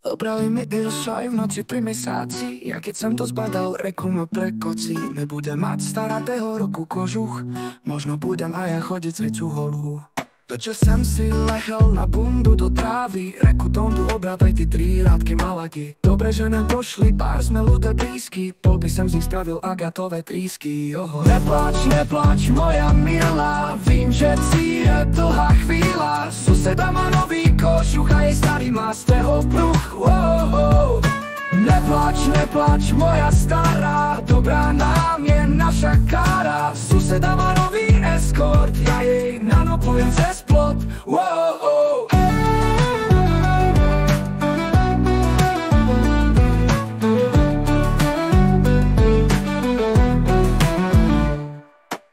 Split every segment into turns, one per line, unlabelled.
Obrali mi aj v noci pri mesáci. Ja keď som to zbadal, reku ma prekoci. Nebudem mať staratého roku kožuch, možno budem aj ja chodiť svecu holú. To čo som si lehol na bundu do trávy, reku tondu obrátaj ty 3 rádky malaky. Dobre, že nám došli, pár sme ľudia blízky, pol by som z nich spravil agatové trísky. Nepláč, nepláč moja milá, vím, že ci je dlhá chvíľa. Suseda má nový kožuch a jej starý má z toho pruch. Nepláč, nepláč moja stará, dobrá nám je naša kára. Suseda má nový eskort, ja jej nanopujem cez plot.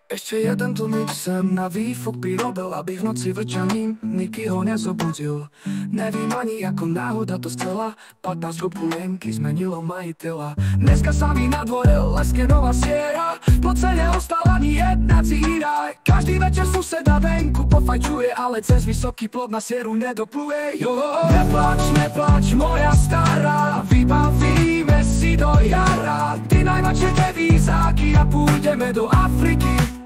Ešte jeden tlmič sem na výfuk prirobil, aby v noci vrčaním nikýho nezobudil. Nevím ani ako náhoda to stela, 15 kopulienky zmenilo majiteľa. Dneska sa mi na dvore leske nová siera, v plce neostala ani jedna dzíra. Každý večer suseda venku pofajčuje, ale cez vysoký plot na sieru nedopluje. Nepláč, nepláč moja stará, vybavíme si do jara. Ty najmladšie devízáky a pôjdeme do Afriky.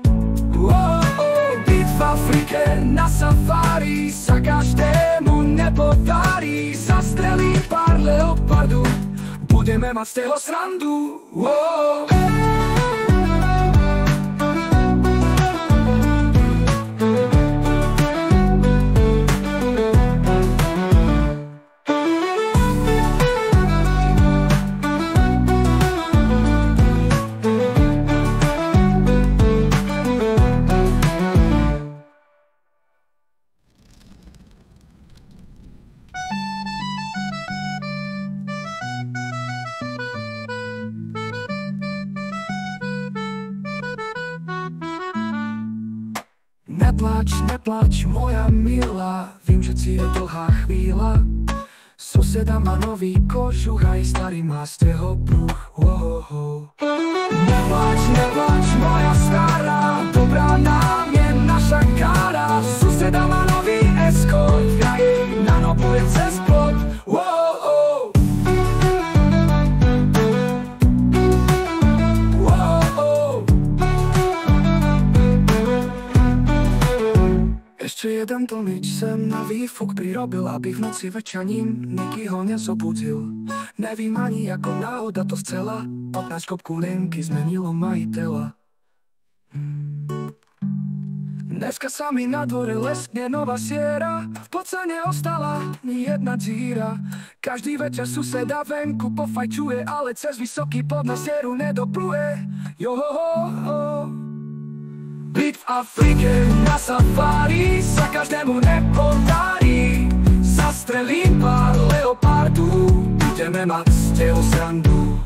Byť v Afrike na safari sa každému nepodarí. Zastrelím pár leopardu, budeme mať z toho srandu. Nepláč, nepláč moja milá, vím, že ci je dlhá chvíľa. Suseda má nový kožuch, aj starý má z toho pruch. Nepláč, nepláč moja stará, dobrá nám je naša kára. Suseda má nový eskort, ja jej nanopujem cez plot. Ešte jeden tlmič sem na výfuk prirobil, aby v noci večaním nikýho nezobudil. Nevím ani ako náhoda to chcela, 15 kopulienky zmenilo majiteľa. Dneska sa mi na dvore leskne nová siera, v plce neostala ni jedna dzíra. Každý večer suseda venku pofajčuje, ale cez vysoký plot na sieru nedopluje. Byť v Afrike na safari sa každému nepodarí. Zastrelím pár leopardu, budeme mať z toho srandu.